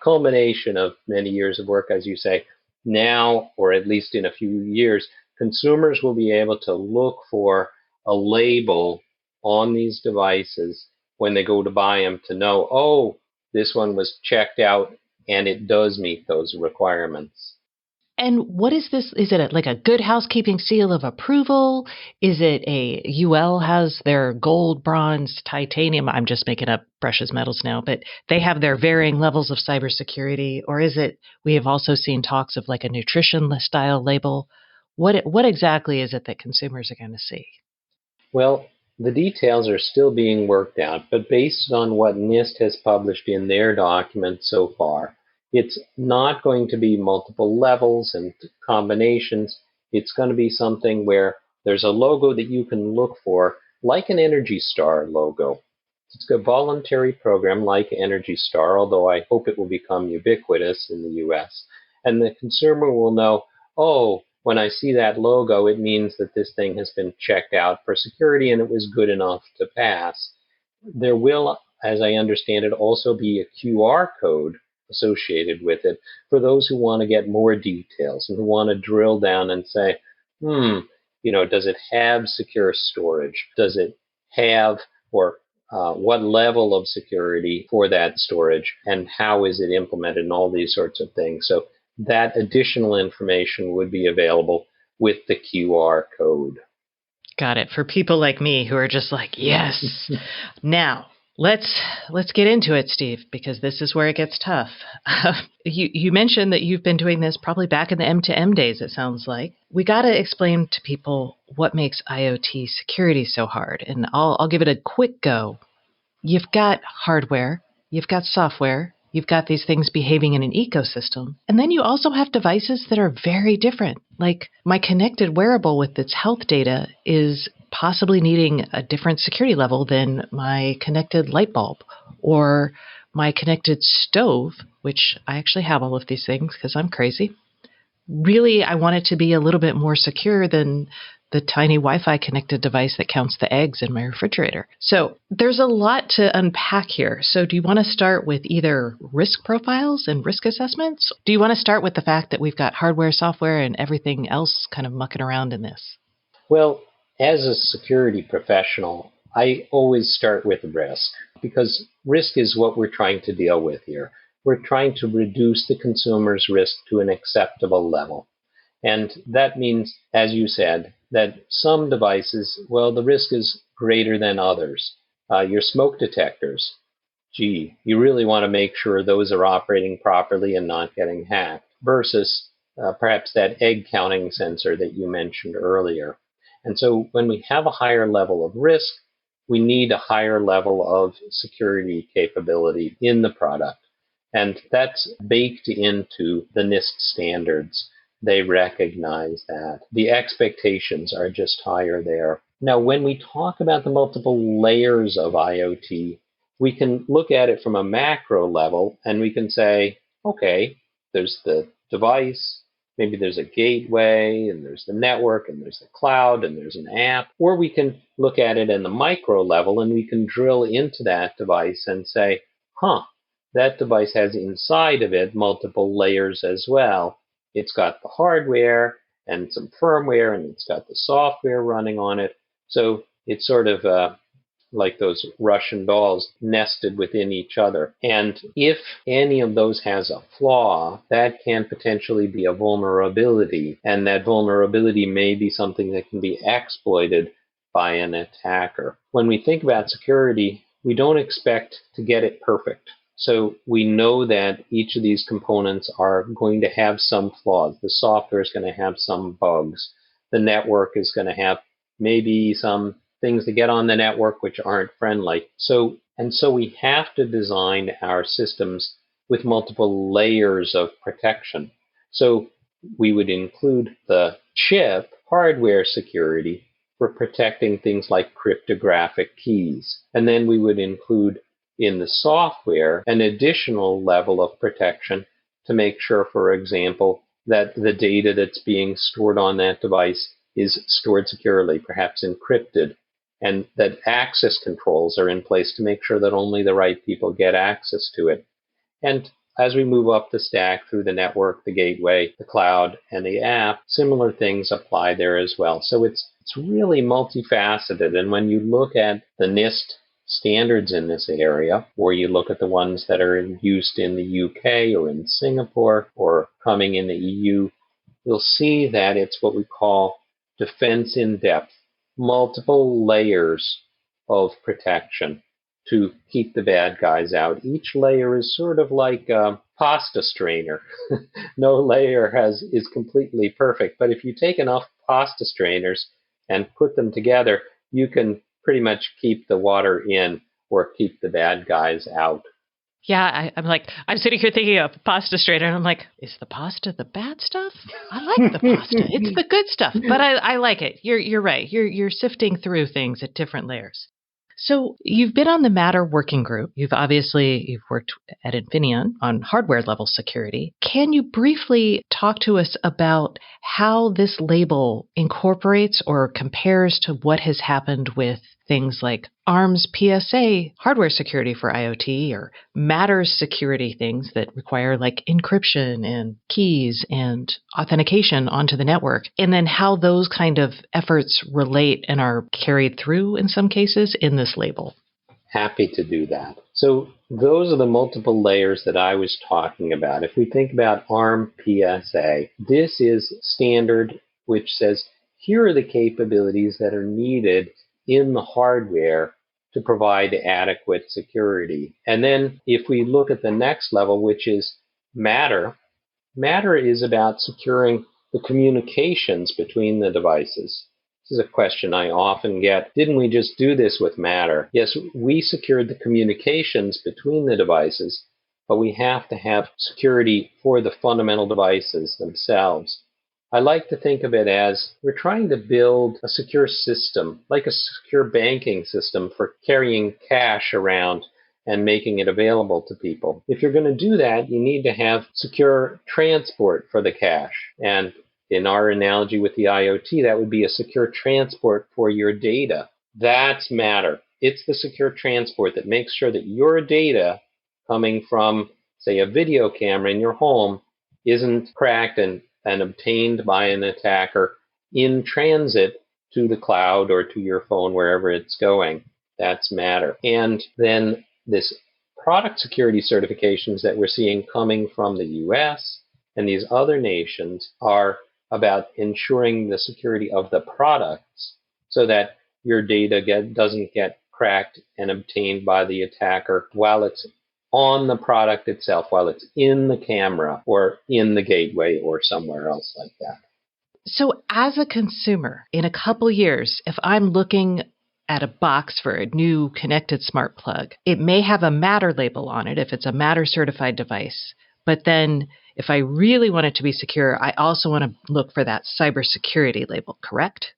culmination of many years of work, as you say, now, or at least in a few years, consumers will be able to look for a label on these devices when they go to buy them to know, oh, this one was checked out and it does meet those requirements. And what is this? Is it like a good housekeeping seal of approval? Is it UL has their gold, bronze, titanium? I'm just making up precious metals now, but they have their varying levels of cybersecurity. Or is it, we have also seen talks of like a nutrition style label. What exactly is it that consumers are going to see? Well, the details are still being worked out, but based on what NIST has published in their document so far, it's not going to be multiple levels and combinations. It's going to be something where there's a logo that you can look for, like an Energy Star logo. It's a voluntary program like Energy Star, although I hope it will become ubiquitous in the US. And the consumer will know, oh, when I see that logo, it means that this thing has been checked out for security and it was good enough to pass. There will, as I understand it, also be a QR code associated with it for those who want to get more details and who want to drill down and say, does it have secure storage? Does it have, or what level of security for that storage, and how is it implemented, and all these sorts of things. So that additional information would be available with the QR code. Got it. For people like me who are just like, yes. Now, let's get into it, Steve, because this is where it gets tough. You mentioned that you've been doing this probably back in the M2M days, it sounds like. We got to explain to people what makes IoT security so hard, and I'll give it a quick go. You've got hardware, you've got software, you've got these things behaving in an ecosystem. And then you also have devices that are very different. Like my connected wearable with its health data is possibly needing a different security level than my connected light bulb or my connected stove, which I actually have all of these things because I'm crazy. Really, I want it to be a little bit more secure than the tiny Wi-Fi connected device that counts the eggs in my refrigerator. So there's a lot to unpack here. So do you want to start with either risk profiles and risk assessments? Do you want to start with the fact that we've got hardware, software, and everything else kind of mucking around in this? Well, as a security professional, I always start with risk, because risk is what we're trying to deal with here. We're trying to reduce the consumer's risk to an acceptable level. And that means, as you said, that some devices, well, the risk is greater than others. Your smoke detectors, you really want to make sure those are operating properly and not getting hacked, versus perhaps that egg counting sensor that you mentioned earlier. And so when we have a higher level of risk, we need a higher level of security capability in the product. And that's baked into the NIST standards. They recognize that. The expectations are just higher there. Now, when we talk about the multiple layers of IoT, we can look at it from a macro level and we can say, okay, there's the device, maybe there's a gateway, and there's the network, and there's the cloud, and there's an app. Or we can look at it in the micro level and we can drill into that device and say, that device has inside of it multiple layers as well. It's got the hardware and some firmware, and it's got the software running on it. So it's sort of like those Russian dolls nested within each other. And if any of those has a flaw, that can potentially be a vulnerability. And that vulnerability may be something that can be exploited by an attacker. When we think about security, we don't expect to get it perfect. So we know that each of these components are going to have some flaws. The software is going to have some bugs. The network is going to have maybe some things that get on the network which aren't friendly. So we have to design our systems with multiple layers of protection. So we would include the chip hardware security for protecting things like cryptographic keys. And then we would include in the software an additional level of protection to make sure, for example, that the data that's being stored on that device is stored securely, perhaps encrypted, and that access controls are in place to make sure that only the right people get access to it. And as we move up the stack through the network, the gateway, the cloud, and the app, similar things apply there as well. So it's really multifaceted. And when you look at the NIST standards in this area, or you look at the ones that are used in the UK or in Singapore or coming in the EU, you'll see that it's what we call defense in depth, multiple layers of protection to keep the bad guys out. Each layer is sort of like a pasta strainer. No layer is completely perfect, but if you take enough pasta strainers and put them together, you can pretty much keep the water in or keep the bad guys out. Yeah, I'm sitting here thinking of pasta strainer, and I'm like, is the pasta the bad stuff? I like the pasta. It's the good stuff, but I like it. You're right. You're sifting through things at different layers. So you've been on the Matter working group. You've worked at Infineon on hardware level security. Can you briefly talk to us about how this label incorporates or compares to what has happened with things like ARM's PSA hardware security for IoT or Matter's security things that require like encryption and keys and authentication onto the network, and then how those kind of efforts relate and are carried through in some cases in this label? Happy to do that. So those are the multiple layers that I was talking about. If we think about ARM PSA, this is standard which says here are the capabilities that are needed in the hardware to provide adequate security. And then if we look at the next level, which is Matter is about securing the communications between the devices. This is a question I often get. Didn't we just do this with Matter? Yes, we secured the communications between the devices, but we have to have security for the fundamental devices themselves. I like to think of it as we're trying to build a secure system, like a secure banking system for carrying cash around and making it available to people. If you're going to do that, you need to have secure transport for the cash. And in our analogy with the IoT, that would be a secure transport for your data. That's Matter. It's the secure transport that makes sure that your data coming from, say, a video camera in your home isn't cracked and obtained by an attacker in transit to the cloud or to your phone, wherever it's going. That's Matter. And then this product security certifications that we're seeing coming from the US and these other nations are about ensuring the security of the products so that your data doesn't get cracked and obtained by the attacker while it's on the product itself, while it's in the camera or in the gateway or somewhere else like that. So as a consumer, in a couple years, if I'm looking at a box for a new connected smart plug, it may have a Matter label on it if it's a Matter certified device. But then if I really want it to be secure, I also want to look for that cybersecurity label, correct?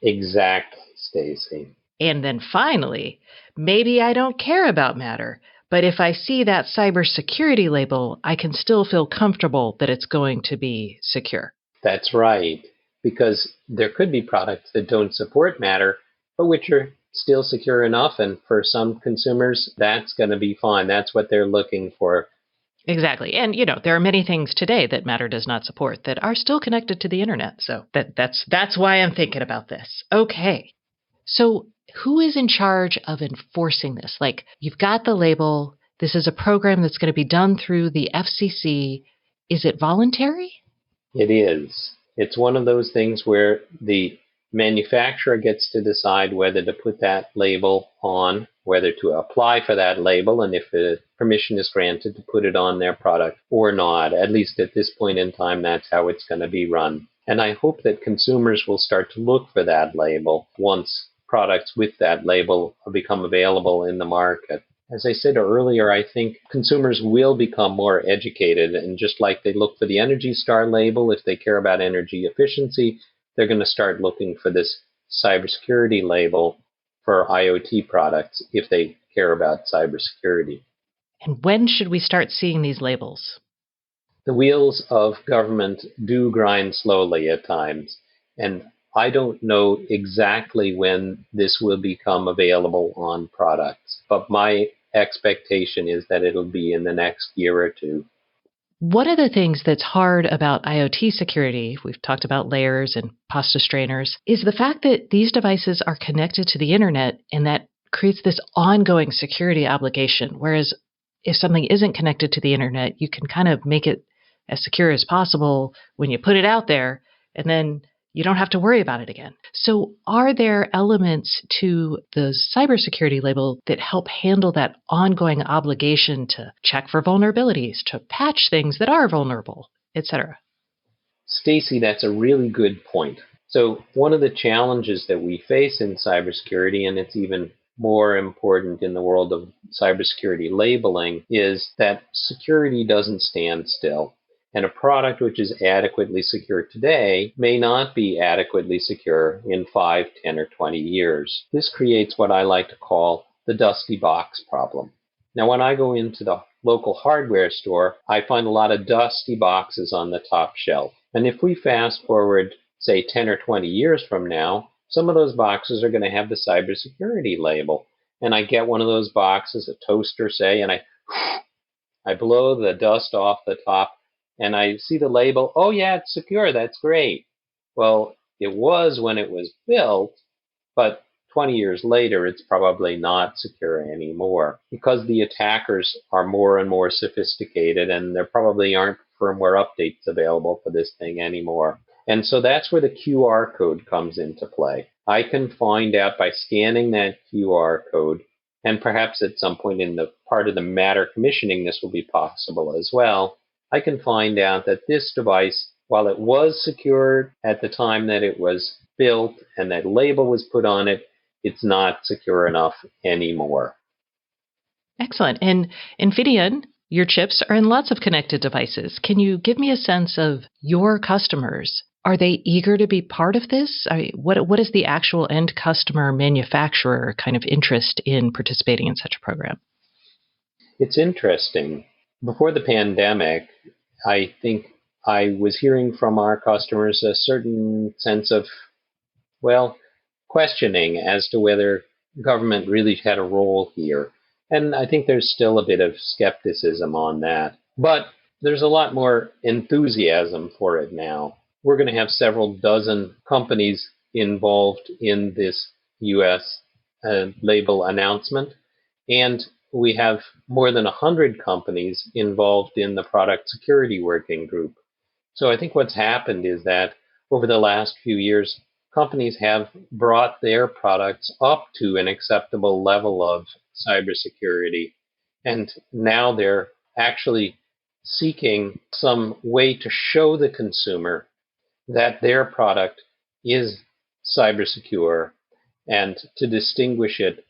Exactly, Stacy. And then finally, maybe I don't care about Matter, but if I see that cybersecurity label, I can still feel comfortable that it's going to be secure. That's right, because there could be products that don't support Matter, but which are still secure enough. And for some consumers, that's going to be fine. That's what they're looking for. Exactly. And, there are many things today that Matter does not support that are still connected to the internet. So that's why I'm thinking about this. Okay. So who is in charge of enforcing this? Like, you've got the label. This is a program that's going to be done through the FCC. Is it voluntary? It is. It's one of those things where the manufacturer gets to decide whether to put that label on, whether to apply for that label, and if the permission is granted to put it on their product or not. At least at this point in time, that's how it's going to be run. And I hope that consumers will start to look for that label once products with that label become available in the market. As I said earlier, I think consumers will become more educated, and just like they look for the Energy Star label if they care about energy efficiency, they're going to start looking for this cybersecurity label for IoT products if they care about cybersecurity. And when should we start seeing these labels? The wheels of government do grind slowly at times, and I don't know exactly when this will become available on products, but my expectation is that it'll be in the next year or two. One of the things that's hard about IoT security, we've talked about layers and pasta strainers, is the fact that these devices are connected to the internet and that creates this ongoing security obligation. Whereas if something isn't connected to the internet, you can kind of make it as secure as possible when you put it out there, and then you don't have to worry about it again. So are there elements to the cybersecurity label that help handle that ongoing obligation to check for vulnerabilities, to patch things that are vulnerable, etc.? Stacy, that's a really good point. So one of the challenges that we face in cybersecurity, and it's even more important in the world of cybersecurity labeling, is that security doesn't stand still. And a product which is adequately secure today may not be adequately secure in 5, 10, or 20 years. This creates what I like to call the dusty box problem. Now, when I go into the local hardware store, I find a lot of dusty boxes on the top shelf. And if we fast forward, say, 10 or 20 years from now, some of those boxes are going to have the cybersecurity label. And I get one of those boxes, a toaster, say, and I blow the dust off the top, and I see the label. Oh, yeah, it's secure. That's great. Well, it was when it was built, but 20 years later, it's probably not secure anymore because the attackers are more and more sophisticated, and there probably aren't firmware updates available for this thing anymore. And so that's where the QR code comes into play. I can find out by scanning that QR code, and perhaps at some point in the part of the matter commissioning, this will be possible as well. I can find out that this device, while it was secured at the time that it was built and that label was put on it, it's not secure enough anymore. Excellent. And Infineon, your chips are in lots of connected devices. Can you give me a sense of your customers? Are they eager to be part of this? What is the actual end customer manufacturer kind of interest in participating in such a program? It's interesting. Before the pandemic, I think I was hearing from our customers a certain sense of, questioning as to whether government really had a role here. And I think there's still a bit of skepticism on that. But there's a lot more enthusiasm for it now. We're going to have several dozen companies involved in this U.S. label announcement. And we have more than 100 companies involved in the product security working group. So I think what's happened is that over the last few years, companies have brought their products up to an acceptable level of cybersecurity. And now they're actually seeking some way to show the consumer that their product is cybersecure and to distinguish it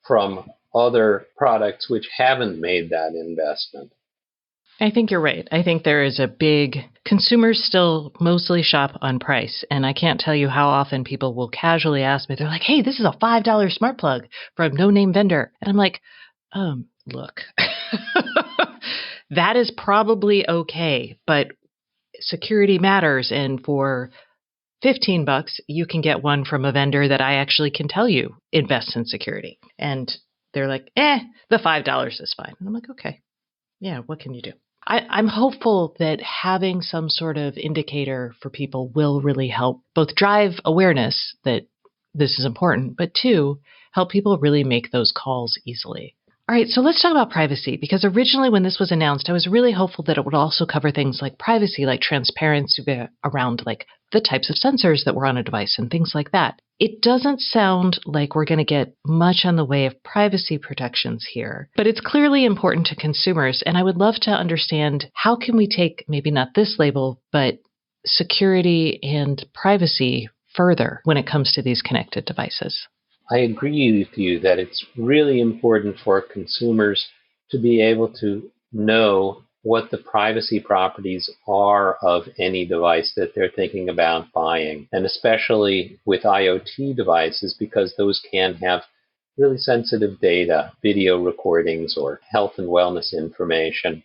from other products which haven't made that investment. I think you're right. I think there is a big, consumers still mostly shop on price. And I can't tell you how often people will casually ask me, they're like, hey, this is a $5 smart plug from no-name vendor. And I'm like, look, that is probably okay, but security matters. And for $15, you can get one from a vendor that I actually can tell you invests in security. And they're like, the $5 is fine. And I'm like, okay, yeah, what can you do? I'm hopeful that having some sort of indicator for people will really help both drive awareness that this is important, but two, help people really make those calls easily. All right, so let's talk about privacy, because originally when this was announced, I was really hopeful that it would also cover things like privacy, like transparency around like the types of sensors that were on a device and things like that. It doesn't sound like we're going to get much on the way of privacy protections here, but it's clearly important to consumers. And I would love to understand, how can we take maybe not this label, but security and privacy further when it comes to these connected devices? I agree with you that it's really important for consumers to be able to know what the privacy properties are of any device that they're thinking about buying, and especially with IoT devices, because those can have really sensitive data, video recordings or health and wellness information.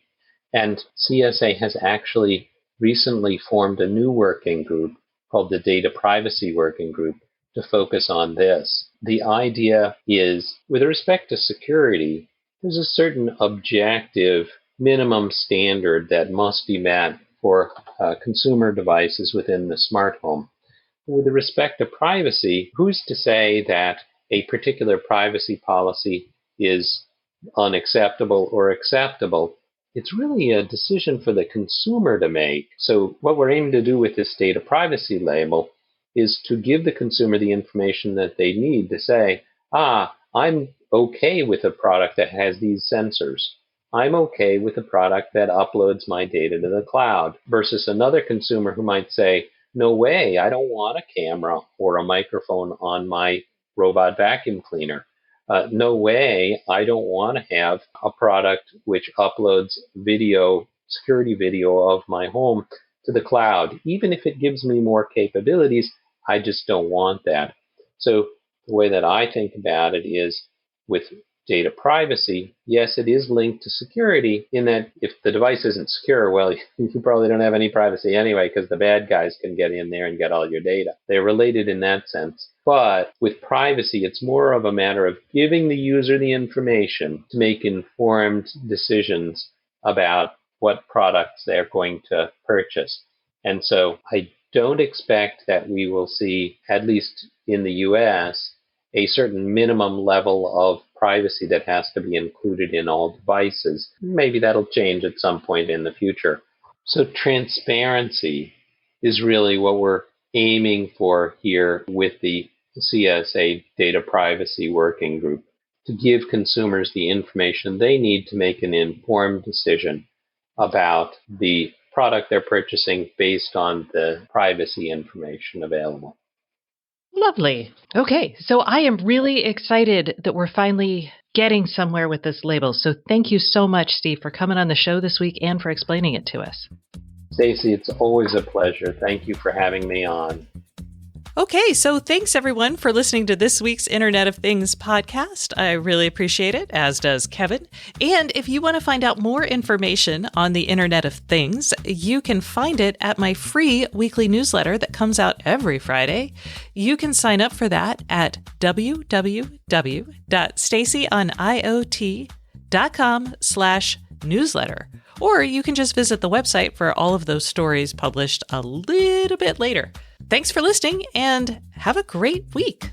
And CSA has actually recently formed a new working group called the Data Privacy Working Group to focus on this. The idea is, with respect to security, there's a certain objective minimum standard that must be met for consumer devices within the smart home. With respect to privacy, who's to say that a particular privacy policy is unacceptable or acceptable. It's really a decision for the consumer to make. So what we're aiming to do with this data privacy label is to give the consumer the information that they need to say, I'm okay with a product that has these sensors. I'm okay with a product that uploads my data to the cloud, versus another consumer who might say, no way, I don't want a camera or a microphone on my robot vacuum cleaner. No way, I don't want to have a product which uploads video, security video of my home to the cloud. Even if it gives me more capabilities, I just don't want that. So the way that I think about it is with data privacy, yes, it is linked to security in that if the device isn't secure, well, you probably don't have any privacy anyway because the bad guys can get in there and get all your data. They're related in that sense. But with privacy, it's more of a matter of giving the user the information to make informed decisions about what products they're going to purchase. And so I don't expect that we will see, at least in the US, a certain minimum level of privacy that has to be included in all devices. Maybe that'll change at some point in the future. So transparency is really what we're aiming for here with the CSA Data Privacy Working Group, to give consumers the information they need to make an informed decision about the product they're purchasing based on the privacy information available. Lovely. Okay, so I am really excited that we're finally getting somewhere with this label. So thank you so much, Steve, for coming on the show this week and for explaining it to us. Stacey, it's always a pleasure. Thank you for having me on. Okay, so thanks everyone for listening to this week's Internet of Things podcast. I really appreciate it, as does Kevin. And if you want to find out more information on the Internet of Things, you can find it at my free weekly newsletter that comes out every Friday. You can sign up for that at www.stacyoniot.com/newsletter. Or you can just visit the website for all of those stories published a little bit later. Thanks for listening and have a great week.